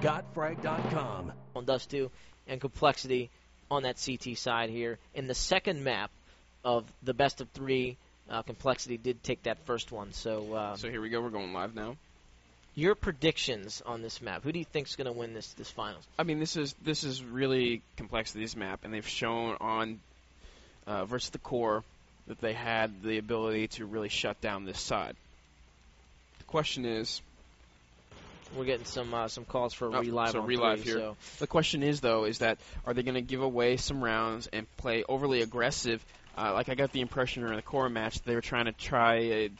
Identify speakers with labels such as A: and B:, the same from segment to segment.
A: GotFrag.com.
B: On Dust 2 and Complexity on that CT side here. In the second map of the best of three, Complexity did take that first one. So
C: here we go. We're going live now.
B: Your predictions on this map. Who do you think is going to win this finals?
C: I mean, this is really Complexity's map, and they've shown on versus the core that they had the ability to really shut down this side. The question is,
B: we're getting some calls for relive.
C: So
B: on
C: relive
B: three,
C: here.
B: So.
C: The question is, though, is that are they going to give away some rounds and play overly aggressive? Like I got the impression during the core match they were trying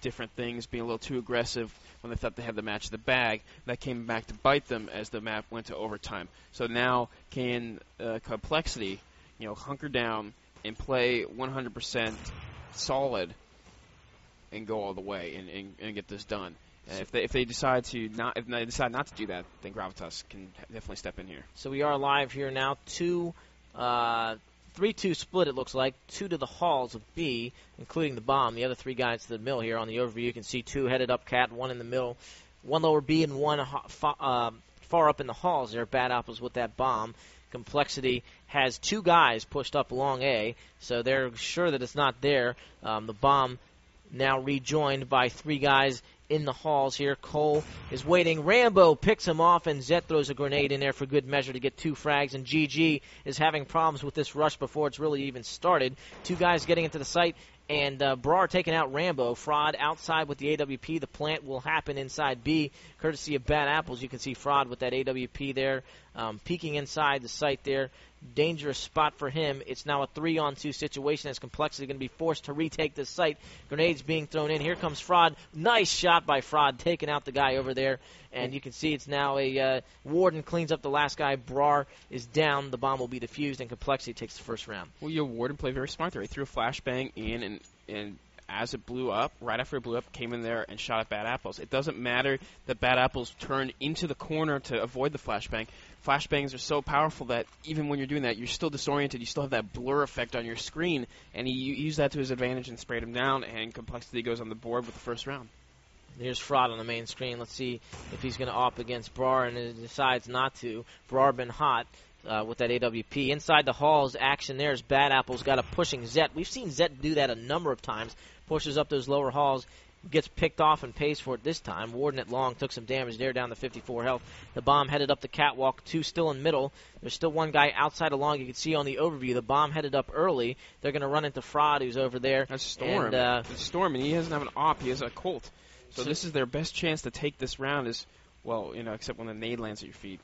C: different things, being a little too aggressive when they thought they had the match in the bag. That came back to bite them as the map went to overtime. So now can Complexity, hunker down and play 100% solid and go all the way and get this done? If they decide not to do that, then Gravitas can definitely step in here.
B: So we are live here now. 3-2 split, it looks like. 2 to the halls of B, including the bomb. The other 3 guys to the middle here on the overview. You can see 2 headed up Cat, 1 in the middle, 1 lower B, and 1 far up in the halls there. Bad Apples with that bomb. Complexity has 2 guys pushed up along A, so they're sure that it's not there. The bomb now rejoined by 3 guys in the halls here. Cole is waiting. Rambo picks him off, and Zet throws a grenade in there for good measure to get 2 frags. And GG is having problems with this rush before it's really even started. 2 guys getting into the site, and Brar taking out Rambo. Fraud outside with the AWP. The plant will happen inside B, courtesy of Bad Apples. You can see Fraud with that AWP there, peeking inside the site there. Dangerous spot for him. It's now a 3-on-2 situation as Complexity going to be forced to retake this site. Grenades being thrown in. Here comes Fraud. Nice shot by Fraud, taking out the guy over there. And you can see it's now a Warden cleans up the last guy. Brar is down. The bomb will be defused, and Complexity takes the first round.
C: Well, Warden played very smart there. He threw a flashbang in, and as it blew up, right after it blew up, came in there and shot at Bad Apples. It doesn't matter that Bad Apples turned into the corner to avoid the flashbang. Flashbangs are so powerful that even when you're doing that, you're still disoriented. You still have that blur effect on your screen, and he used that to his advantage and sprayed him down, and Complexity goes on the board with the first round.
B: Here's Fraud on the main screen. Let's see if he's going to opt against Brar, and he decides not to. Brar been hot with that AWP. Inside the halls, action there is Bad Apples got a pushing Zet. We've seen Zet do that a number of times. Pushes up those lower halls, gets picked off and pays for it this time. Warden at long took some damage there, down to 54 health. The bomb headed up the catwalk, 2 still in middle. There's still 1 guy outside along. You can see on the overview the bomb headed up early. They're going to run into Fraud, who's over there.
C: That's Storm. It's Storm, and he doesn't have an op. He has a Colt. So this is their best chance to take this round except when the nade lands at your feet.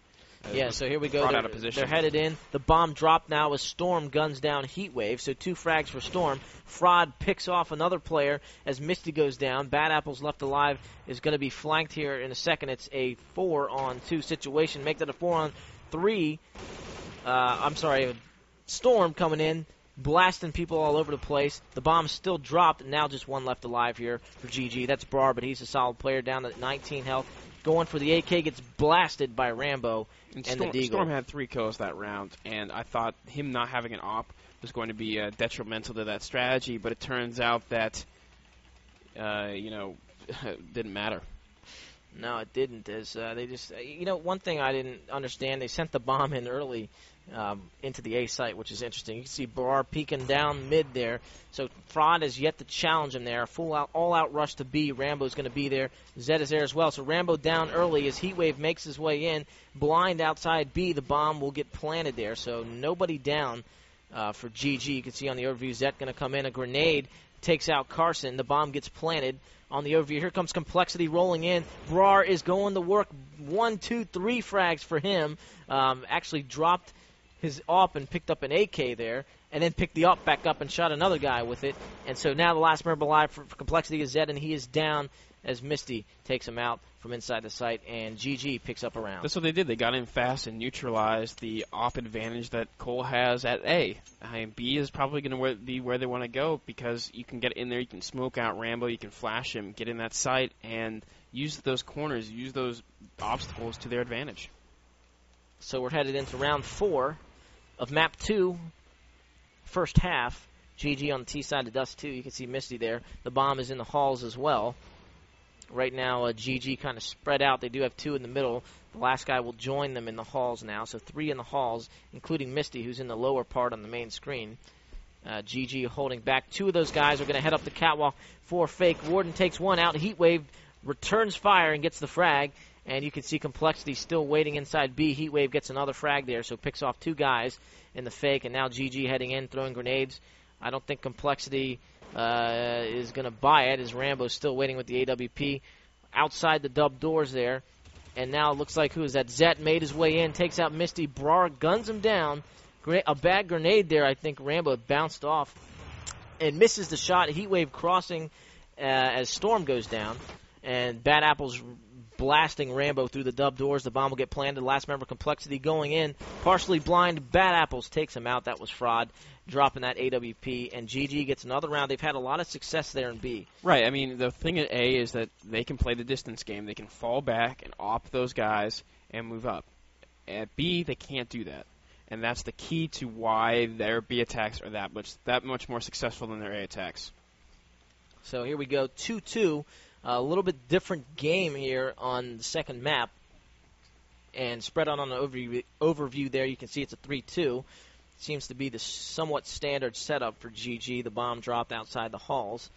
B: So here we go.
C: Out of position.
B: They're headed in. The bomb dropped now as Storm guns down Heatwave. So 2 frags for Storm. Fraud picks off another player as Misty goes down. Bad Apples left alive is going to be flanked here in a second. It's a 4-on-2 situation. Make that a 4-on-3. Storm coming in, blasting people all over the place. The bomb's still dropped, and now just 1 left alive here for GG. That's Brar, but he's a solid player, down to 19 health. Going for the AK, gets blasted by Rambo and the Deagle.
C: Storm had 3 kills that round, and I thought him not having an op was going to be detrimental to that strategy, but it turns out that, it didn't matter.
B: No, it didn't. As they just, one thing I didn't understand, they sent the bomb in early into the A site, which is interesting. You can see Brar peeking down mid there. So Fraud has yet to challenge him there. All-out rush to B. Rambo's going to be there. Zed is there as well. So Rambo down early as Heatwave makes his way in. Blind outside B. The bomb will get planted there. So nobody down for GG. You can see on the overview, Zed going to come in. A grenade takes out Carson. The bomb gets planted. On the overview, here comes Complexity rolling in. Brar is going to work. 1, 2, 3 frags for him. Actually dropped his op and picked up an AK there, and then picked the op back up and shot another guy with it. And so now the last member alive for Complexity is Zed, and he is down as Misty takes him out from inside the site, and GG picks up a round.
C: That's what they did. They got in fast and neutralized the op advantage that Cole has at A. B is probably going to be where they want to go because you can get in there, you can smoke out Rambo, you can flash him, get in that site, and use those corners, use those obstacles to their advantage.
B: So we're headed into round 4 of map 2, first half. GG on the T side of Dust 2. You can see Misty there. The bomb is in the halls as well. Right now, GG kind of spread out. They do have 2 in the middle. The last guy will join them in the halls now, so 3 in the halls, including Misty, who's in the lower part on the main screen. GG holding back. 2 of those guys are going to head up the catwalk for fake. Warden takes one out. Heatwave returns fire and gets the frag. And you can see Complexity still waiting inside B. Heatwave gets another frag there, so picks off 2 guys in the fake. And now GG heading in, throwing grenades. I don't think Complexity is going to buy it, as Rambo's still waiting with the AWP outside the dub doors there. And now it looks like, who is that? Zet made his way in, takes out Misty. Brar guns him down. A bad grenade there, I think Rambo bounced off and misses the shot. Heatwave crossing as Storm goes down. And Bad Apple's blasting Rambo through the dub doors. The bomb will get planted. Last member, Complexity, going in. Partially blind. Bad Apples takes him out. That was fraud, dropping that AWP. And GG gets another round. They've had a lot of success there in B.
C: Right. I mean, the thing at A is that they can play the distance game. They can fall back and op those guys and move up. At B, they can't do that. And that's the key to why their B attacks are that much more successful than their A attacks.
B: So here we go, 2-2. A little bit different game here on the second map. And spread out on the overview there, you can see it's a 3-2. Seems to be the somewhat standard setup for GG. The bomb dropped outside the halls.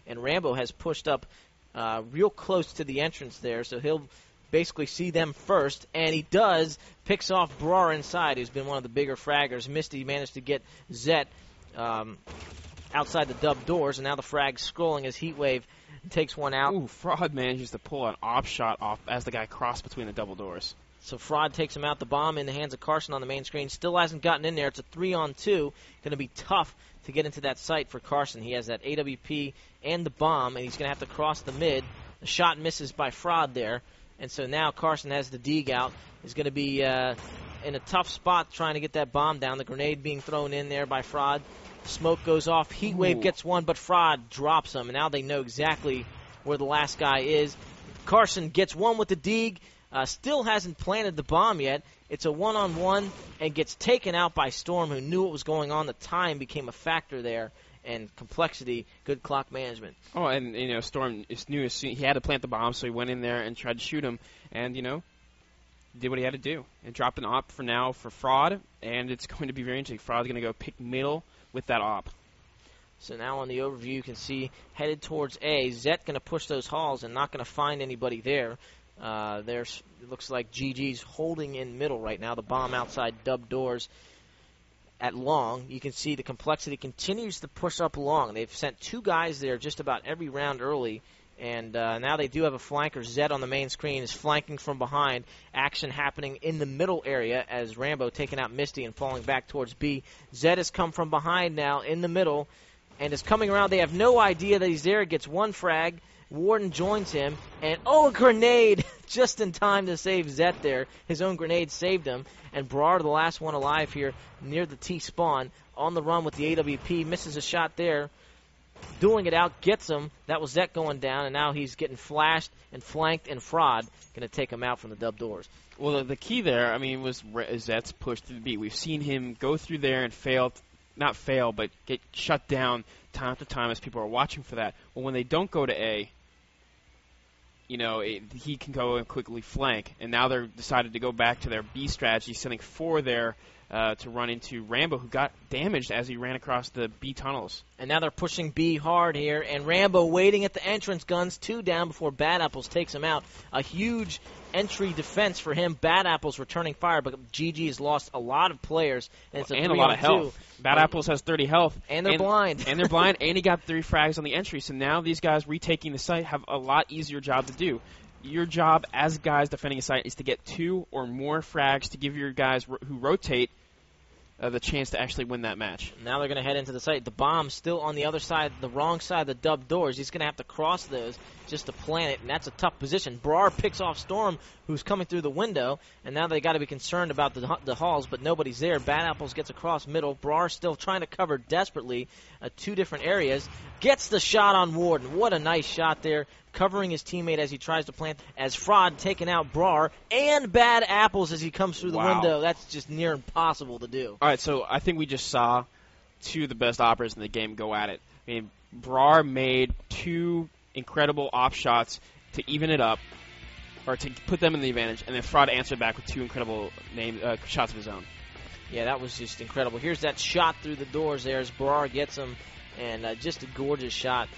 B: And Rambo has pushed up real close to the entrance there, so he'll basically see them first, and he does. Picks off Brar inside, who's been one of the bigger fraggers. Misty managed to get Zet outside the dub doors, and now the frag's scrolling as Heatwave takes one out.
C: Ooh, Fraud manages to pull an op shot off as the guy crossed between the double doors.
B: So Fraud takes him out. The bomb in the hands of Carson on the main screen. Still hasn't gotten in there. It's a 3-on-2. Going to be tough to get into that site for Carson. He has that AWP and the bomb, and he's going to have to cross the mid. The shot misses by Fraud there. And so now Carson has the dig out. Is going to be in a tough spot trying to get that bomb down. The grenade being thrown in there by Fraud. Smoke goes off. Heatwave gets one, but Fraud drops him. And now they know exactly where the last guy is. Carson gets one with the dig. Still hasn't planted the bomb yet. It's a 1-on-1 and gets taken out by Storm, who knew what was going on. The time became a factor there. And Complexity, good clock management.
C: Oh, and, Storm knew he had to plant the bomb, so he went in there and tried to shoot him. And, did what he had to do. And dropped an op for now for Fraud, and it's going to be very interesting. Fraud's going to go pick middle with that op.
B: So now on the overview, you can see headed towards A. Zet going to push those halls and not going to find anybody there. It looks like GG's holding in middle right now. The bomb outside dub doors at long. You can see the Complexity continues to push up long. They've sent 2 guys there just about every round early. And now they do have a flanker. Zed on the main screen is flanking from behind. Action happening in the middle area as Rambo taking out Misty and falling back towards B. Zed has come from behind now in the middle and is coming around. They have no idea that he's there. Gets one frag. Warden joins him. And, a grenade! Just in time to save Zet there. His own grenade saved him. And Brar, the last one alive here near the T-spawn. On the run with the AWP. Misses a shot there. Dueling it out, gets him. That was Zet going down, and now he's getting flashed and flanked, and Fraud going to take him out from the dub doors.
C: Well, the key there, was Zet's push to the B. We've seen him go through there and not fail, but get shut down time after time as people are watching for that. Well, when they don't go to A, he can go and quickly flank, and now they're decided to go back to their B strategy, sending 4 there to run into Rambo, who got damaged as he ran across the B tunnels.
B: And now they're pushing B hard here, and Rambo waiting at the entrance, guns 2 down before Bad Apples takes him out. A huge entry defense for him. Bad Apples returning fire, but GG has lost a lot of players, and it's a
C: lot of health. Bad Apples has 30 health.
B: And they're blind.
C: And they're blind, and he got 3 frags on the entry, so now these guys retaking the site have a lot easier job to do. Your job as guys defending a site is to get 2 or more frags to give your guys who rotate the chance to actually win that match.
B: Now they're going to head into the site. The bomb's still on the other side, the wrong side of the dub doors. He's going to have to cross those just to plant it, and that's a tough position. Brar picks off Storm, who's coming through the window, and now they got to be concerned about the halls, but nobody's there. Bad Apples gets across middle. Brar still trying to cover desperately 2 different areas. Gets the shot on Warden. What a nice shot there, covering his teammate as he tries to plant, as Fraud taking out Brar and Bad Apples as he comes through the window. That's just near impossible to do.
C: All right, so I think we just saw 2 of the best operators in the game go at it. Brar made 2 incredible op shots to even it up, or to put them in the advantage, and then Fraud answered back with 2 incredible shots of his own.
B: Yeah, that was just incredible. Here's that shot through the doors there as Brar gets him, and just a gorgeous shot.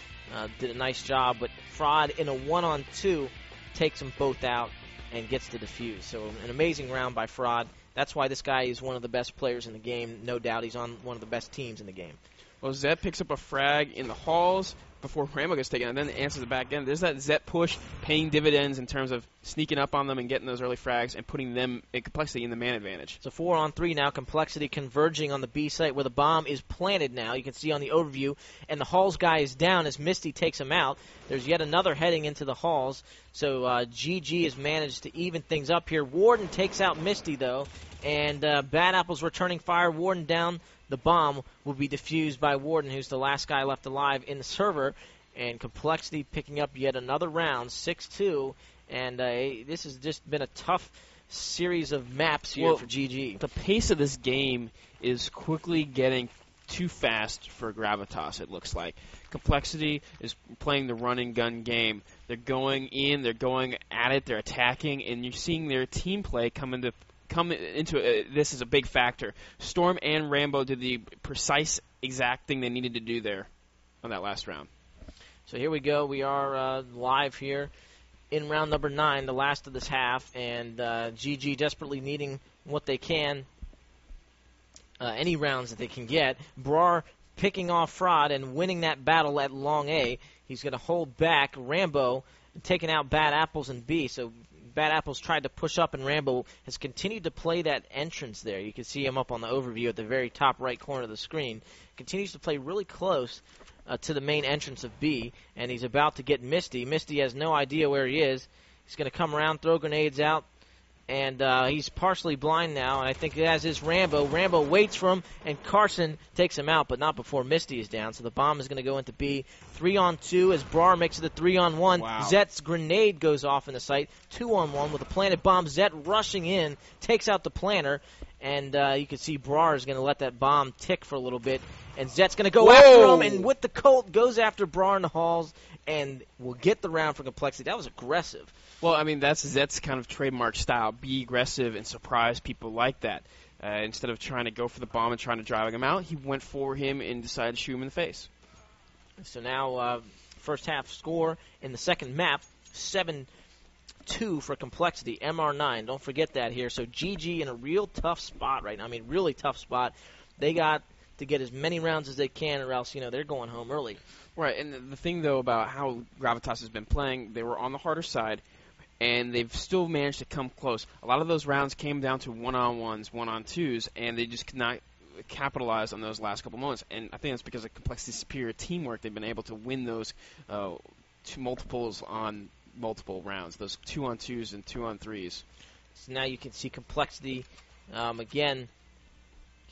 B: Did a nice job, but Fraud in a 1-on-2 takes them both out and gets the defuse. So an amazing round by Fraud. That's why this guy is one of the best players in the game. No doubt he's on one of the best teams in the game.
C: Well, Zet picks up a frag in the halls before Rambo gets taken, and then answers it back in. There's that Zet push paying dividends in terms of sneaking up on them and getting those early frags and putting them in Complexity in the man advantage.
B: So 4-on-3 now, Complexity converging on the B site where the bomb is planted now. You can see on the overview, and the halls guy is down as Misty takes him out. There's yet another heading into the halls, so GG has managed to even things up here. Warden takes out Misty, though, and Bad Apple's returning fire. Warden down. The bomb will be defused by Warden, who's the last guy left alive in the server. And Complexity picking up yet another round, 6-2. And this has just been a tough series of maps here for GG.
C: The pace of this game is quickly getting too fast for Gravitas, it looks like. Complexity is playing the run-and-gun game. They're going in, they're going at it, they're attacking, and you're seeing their team play come into this is a big factor. Storm and Rambo did the precise, exact thing they needed to do there on that last round.
B: So here we go. We are live here in round number 9, the last of this half, and GG desperately needing what they can, any rounds that they can get. Brar picking off Fraud and winning that battle at long A. He's going to hold back Rambo, taking out Bad Apples in B. So Bad Apples tried to push up, and Rambo has continued to play that entrance there. You can see him up on the overview at the very top right corner of the screen. Continues to play really close to the main entrance of B, and he's about to get Misty. Misty has no idea where he is. He's going to come around, throw grenades out, and he's partially blind now, and I think as is Rambo. Rambo waits for him, and Carson takes him out, but not before Misty is down. So the bomb is going to go into B. 3-on-2 as Brar makes it a 3-on-1.
C: Wow.
B: Zet's grenade goes off in the site. 2-on-1 with a planted bomb. Zet rushing in, takes out the planter, and you can see Brar is going to let that bomb tick for a little bit. And Zet's going to go after him, and with the Colt, goes after Brar in the halls, and will get the round for Complexity. That was aggressive.
C: Well, I mean, that's Zet's kind of trademark style. Be aggressive and surprise people like that. Instead of trying to go for the bomb and trying to drive him out, he went for him and decided to shoot him in the face.
B: So now, first half score in the second map, 7-2 for Complexity, MR9. Don't forget that here. So GG in a real tough spot right now. I mean, really tough spot. They got to get as many rounds as they can, or else, they're going home early.
C: Right, and the thing, though, about how Gravitas has been playing, they were on the harder side, and they've still managed to come close. A lot of those rounds came down to 1-on-1s, 1-on-2s, and they just could not capitalize on those last couple moments. And I think that's because of Complexity's superior teamwork. They've been able to win those two multiples on multiple rounds, those 2-on-2s and 2-on-3s.
B: So now you can see Complexity again.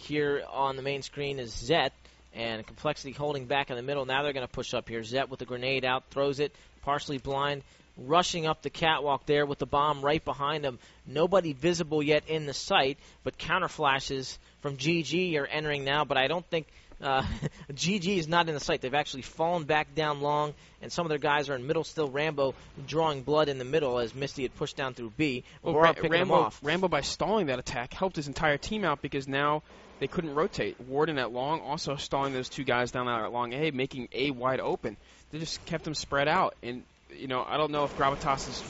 B: Here on the main screen is Zet, and Complexity holding back in the middle. Now they're going to push up here. Zet with the grenade out, throws it, partially blind, rushing up the catwalk there with the bomb right behind him. Nobody visible yet in the site, but counter flashes from GG are entering now, but I don't think GG is not in the site. They've actually fallen back down long, and some of their guys are in middle still. Rambo drawing blood in the middle as Misty had pushed down through B.
C: Well, Rambo, by stalling that attack, helped his entire team out because now they couldn't rotate. Warden at long, also stalling those two guys down there at long A, making A wide open. They just kept them spread out. And, I don't know if Gravitas is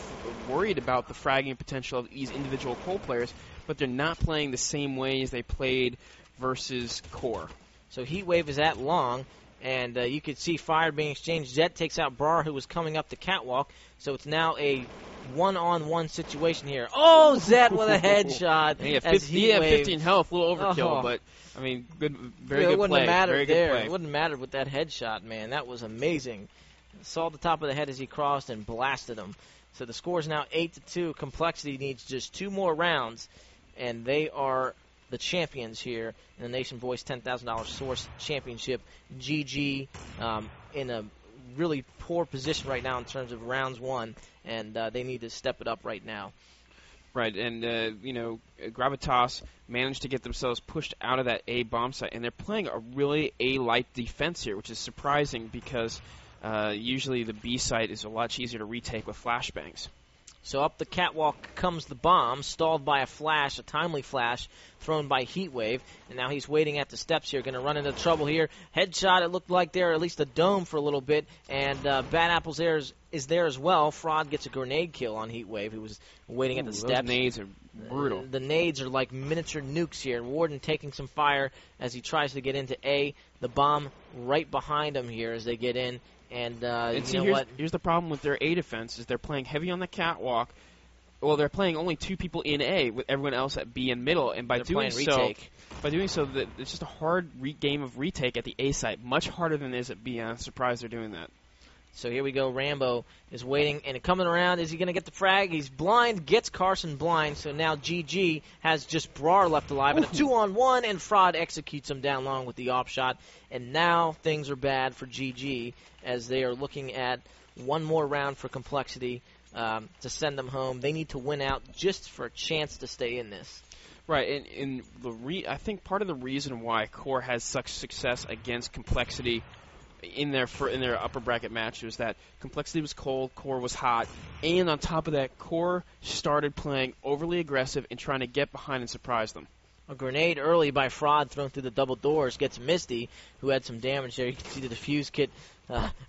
C: worried about the fragging potential of these individual Cole players, but they're not playing the same way as they played versus Core.
B: So Heatwave is at long, and you can see fire being exchanged. Zet takes out Brar, who was coming up the catwalk. So it's now a 1-on-1 situation here. Oh, Zet with a headshot.
C: He had 15 health, a little overkill, but, very good play.
B: It wouldn't have mattered
C: very
B: there.
C: Good play.
B: It wouldn't have mattered with that headshot, man. That was amazing. Saw the top of the head as he crossed and blasted him. So the score is now 8-2. Complexity needs just 2 more rounds, and they are the champions here in the Nation Voice $10,000 Source Championship. GG in a really poor position right now in terms of rounds won, and they need to step it up right now.
C: Right, and, Gravitas managed to get themselves pushed out of that A bomb site, and they're playing a really A-light defense here, which is surprising because usually the B site is a lot easier to retake with flashbangs.
B: So up the catwalk comes the bomb, stalled by a flash, a timely flash, thrown by Heatwave. And now he's waiting at the steps here, going to run into trouble here. Headshot, it looked like there, at least a dome for a little bit. And Bad Apples is there as well. Fraud gets a grenade kill on Heatwave, who was waiting at the steps.
C: Those nades are brutal.
B: The nades are like miniature nukes here. Warden taking some fire as he tries to get into A. The bomb right behind him here as they get in. And you know what?
C: Here's the problem with their A defense is they're playing heavy on the catwalk. Well, they're playing only 2 people in A with everyone else at B and middle. And by doing so, it's just a hard game of retake at the A site. Much harder than it is at B. I'm surprised they're doing that.
B: So here we go. Rambo is waiting and coming around. Is he going to get the frag? He's blind, gets Carson blind. So now GG has just Brar left alive. And a 2-on-1, and Fraud executes him down long with the off shot. And now things are bad for GG as they are looking at one more round for Complexity to send them home. They need to win out just for a chance to stay in this.
C: Right, and I think part of the reason why Core has such success against Complexity in their upper bracket match was that Complexity was cold, Core was hot, and on top of that, Core started playing overly aggressive and trying to get behind and surprise them.
B: A grenade early by Fraud thrown through the double doors gets Misty, who had some damage there. You can see the defuse kit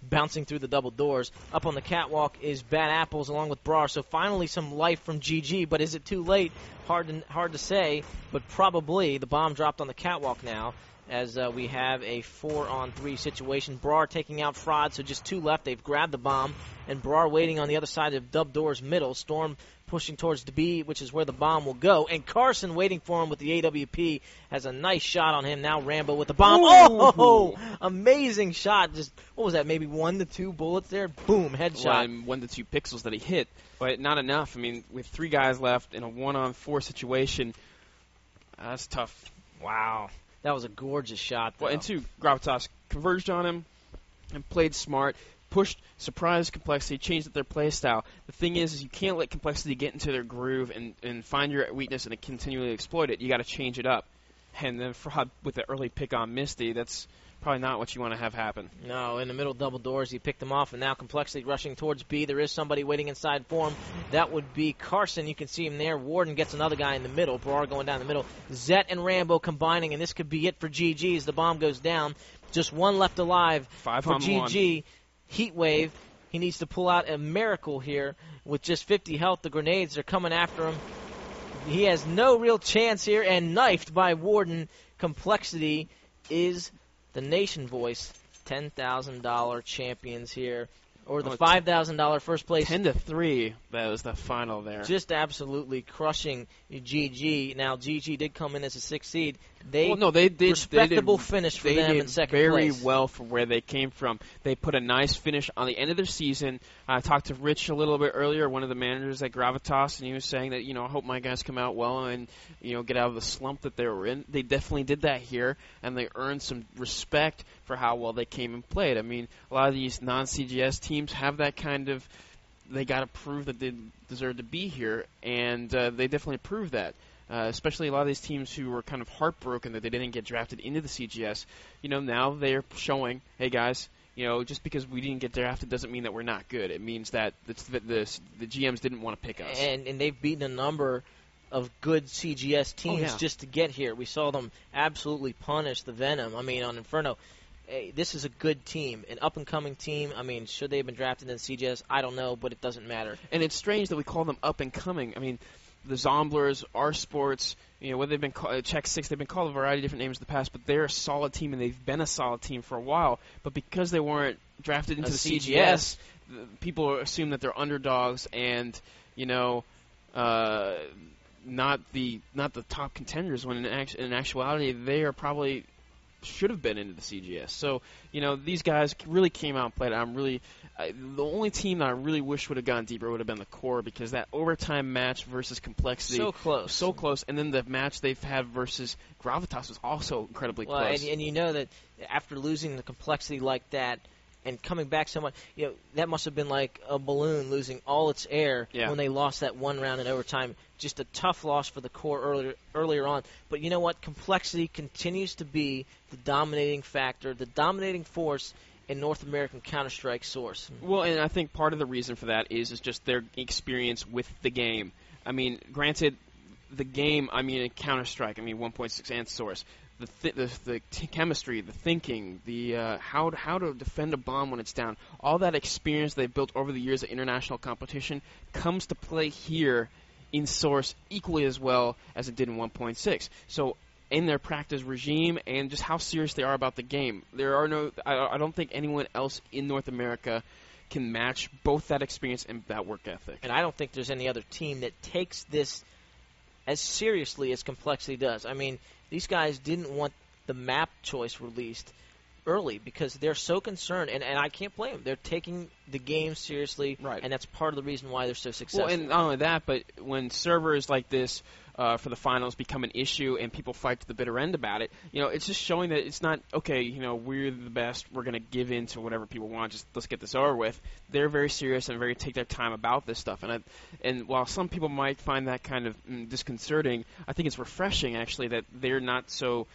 B: bouncing through the double doors. Up on the catwalk is Bad Apples along with Brar. So finally some life from GG, but is it too late? Hard to say, but probably. The bomb dropped on the catwalk now as we have a 4-on-3 situation. Brar taking out Fraud, so just 2 left. They've grabbed the bomb, and Brar waiting on the other side of dub doors middle. Storm pushing towards the B, which is where the bomb will go. And Carson waiting for him with the AWP has a nice shot on him. Now Rambo with the bomb.
C: Ooh.
B: Oh, amazing shot. Just, what was that, maybe 1 to 2 bullets there? Boom, headshot.
C: Well, and 1 to 2 pixels that he hit, but not enough. I mean, with 3 guys left in a 1-on-4 situation, that's tough.
B: Wow. That was a gorgeous shot, though.
C: Well, and 2, Gravitas converged on him and played smart. Pushed, surprised Complexity, changed up their play style. The thing is you can't let Complexity get into their groove and find your weakness and continually exploit it. You got to change it up. And then Fraud with the early pick on Misty, that's probably not what you want to have happen.
B: No, in the middle double doors, he picked them off, and now Complexity rushing towards B. There is somebody waiting inside for him. That would be Carson. You can see him there. Warden gets another guy in the middle. Brar going down the middle. Zet and Rambo combining, and this could be it for GG as the bomb goes down. Just 1 left alive
C: 5
B: for
C: on
B: GG.
C: 1.
B: Heatwave, he needs to pull out a miracle here with just 50 health. The grenades are coming after him. He has no real chance here, and knifed by Warden. Complexity is the Nation Voice $10,000 champions here, or the $5,000 first place.
C: 10-3. That was the final there.
B: Just absolutely crushing GG. Now GG did come in as a 6th seed. They did respectable finish for them in second place.
C: Very well for where they came from. They put a nice finish on the end of their season. I talked to Rich a little bit earlier, one of the managers at Gravitas, and he was saying that I hope my guys come out well and get out of the slump that they were in. They definitely did that here, and they earned some respect for how well they came and played. I mean, a lot of these non-CGS teams have that kind of. They got to prove that they deserve to be here, and they definitely proved that. Especially a lot of these teams who were kind of heartbroken that they didn't get drafted into the CGS. Now they're showing, hey guys, just because we didn't get drafted doesn't mean that we're not good. It means that the GMs didn't want to pick us.
B: And they've beaten a number of good CGS teams just to get here. We saw them absolutely punish the Venom. I mean, on Inferno. Hey, this is a good team, an up-and-coming team. I mean, should they have been drafted in the CGS? I don't know, but it doesn't matter.
C: And it's strange that we call them up-and-coming. I mean, the Zomblers, our sports, whether they've been called Check 6, they've been called a variety of different names in the past, but they're a solid team, and they've been a solid team for a while. But because they weren't drafted into the CGS, people assume that they're underdogs and, not the top contenders, when in actuality they are probably should have been into the CGS. So, these guys really came out and played. The only team that I really wish would have gone deeper would have been the Core, because that overtime match versus Complexity. So close. And then the match they've had versus Gravitas was also incredibly close.
B: And you know that after losing the Complexity like that, and coming back so much, that must have been like a balloon losing all its air when they lost that 1 round in overtime. Just a tough loss for the Core earlier on. But you know what? Complexity continues to be the dominating factor, the dominating force a North American Counter-Strike source.
C: Well, and I think part of the reason for that is just their experience with the game. I mean, granted, the game, in Counter-Strike, 1.6 and Source, the chemistry, the thinking, the how to defend a bomb when it's down, all that experience they've built over the years of international competition comes to play here in Source equally as well as it did in 1.6. So in their practice regime and just how serious they are about the game, I don't think anyone else in North America can match both that experience and that work ethic.
B: And I don't think there's any other team that takes this as seriously as Complexity does. These guys didn't want the map choice released early because they're so concerned, and I can't blame them. They're taking the game seriously,
C: right.
B: And that's part of the reason why they're so successful.
C: Well, and not only that, but when servers like this for the finals become an issue and people fight to the bitter end about it, it's just showing that it's not, okay, we're the best, we're going to give in to whatever people want, just let's get this over with. They're very serious and very take their time about this stuff. And while some people might find that kind of disconcerting, I think it's refreshing, actually, that they're not so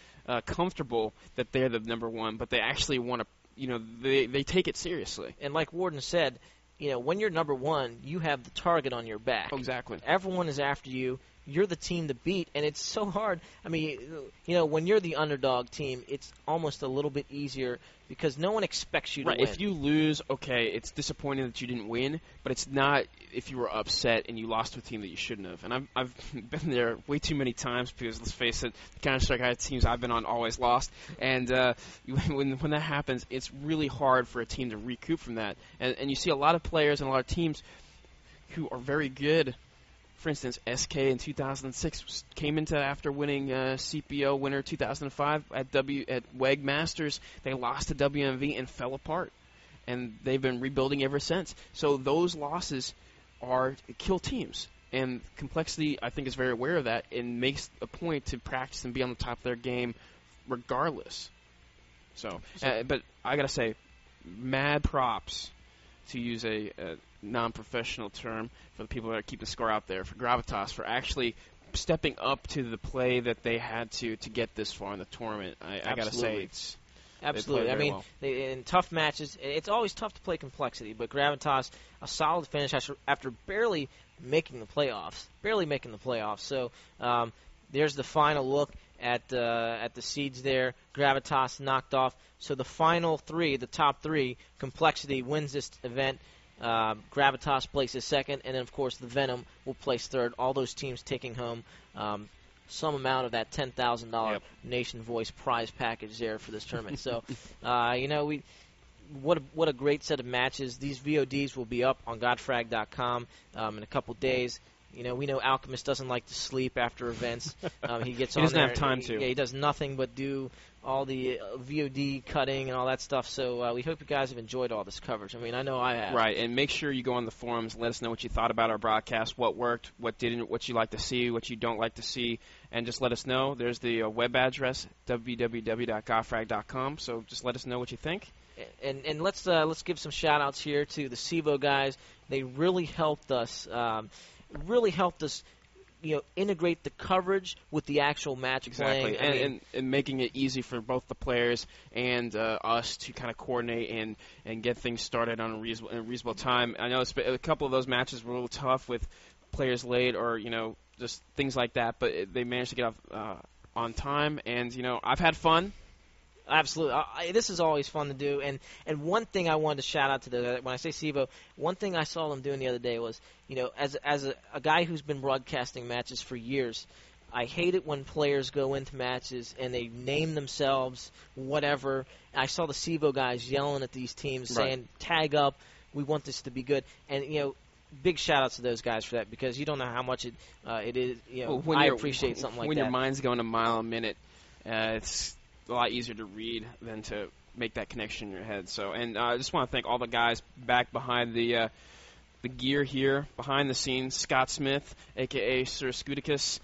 C: comfortable that they're the number one, but they actually want to, they take it seriously.
B: And like Warden said, when you're number one, you have the target on your back.
C: Oh, exactly.
B: Everyone is after you. You're the team to beat, and it's so hard. When you're the underdog team, it's almost a little bit easier because no one expects you to win.
C: If you lose, okay, it's disappointing that you didn't win, but it's not if you were upset and you lost to a team that you shouldn't have. And I've been there way too many times because, let's face it, the Counter-Strike teams I've been on always lost. And when that happens, it's really hard for a team to recoup from that. And you see a lot of players and a lot of teams who are very good. For instance, SK in 2006 came into after winning CPO winner 2005 at WEG Masters. They lost to WMV and fell apart, and they've been rebuilding ever since. So those losses kill teams, and Complexity, I think, is very aware of that and makes a point to practice and be on the top of their game regardless. So but I gotta say, mad props, to use a non-professional term for the people that are keeping score out there, for Gravitas, for actually stepping up to the play that they had to get this far in the tournament. I got to say, it's
B: absolutely.
C: Well.
B: In tough matches, it's always tough to play Complexity, but Gravitas, a solid finish after barely making the playoffs. So there's the final look at the seeds there. Gravitas knocked off. So the final three, the top three, Complexity wins this event. Gravitas places second, and then, of course, the Venom will place third. All those teams taking home some amount of that $10,000 Nation Voice prize package there for this tournament. So, what a great set of matches. These VODs will be up on GotFrag.com in a couple days. We know Alchemist doesn't like to sleep after events. He gets on
C: doesn't
B: there.
C: Have time to.
B: Yeah, he does nothing but do all the VOD cutting and all that stuff. So we hope you guys have enjoyed all this coverage. I know I have.
C: Right, and make sure you go on the forums. Let us know what you thought about our broadcast, what worked, what didn't, what you like to see, what you don't like to see, and just let us know. There's the web address, www.gotfrag.com. So just let us know what you think.
B: And let's give some shout-outs here to the CEVO guys. They really helped us. Integrate the coverage with the actual match
C: playing.
B: Exactly,
C: and making it easy for both the players and us to kind of coordinate and get things started on a reasonable time. I know a couple of those matches were a little tough with players late or, just things like that, but they managed to get off on time. And, I've had fun.
B: Absolutely. This is always fun to do. And one thing I wanted to shout out to when I say CEVO, one thing I saw them doing the other day was, as a guy who's been broadcasting matches for years, I hate it when players go into matches and they name themselves whatever. I saw the CEVO guys yelling at these teams saying, tag up, we want this to be good. And, big shout-outs to those guys for that because you don't know how much it is. I appreciate something like that.
C: When your mind's going a mile a minute, it's a lot easier to read than to make that connection in your head. So, and I just want to thank all the guys back behind the gear here, behind the scenes. Scott Smith, a.k.a. Sir Scuticus,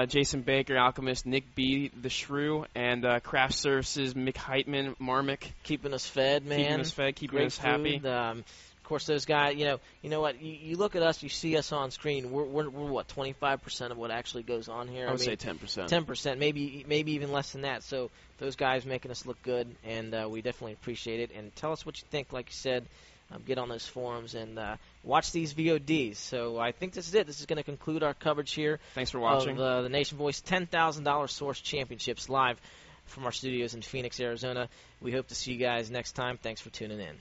C: Jason Baker, Alchemist, Nick B., The Shrew, and Craft Services, Mick Heitman, Marmick.
B: Keeping us fed, man.
C: Keeping us fed, keeping us happy.
B: course, those guys, you know what? You look at us, you see us on screen. We're what, 25% of what actually goes on here.
C: I would say 10%.
B: 10%, maybe even less than that. So those guys making us look good, and we definitely appreciate it. And tell us what you think. Like you said, get on those forums and watch these VODs. So I think this is it. This is going to conclude our coverage here.
C: Thanks for watching.
B: Of the Nation Voice $10,000 Source Championships live from our studios in Phoenix, Arizona. We hope to see you guys next time. Thanks for tuning in.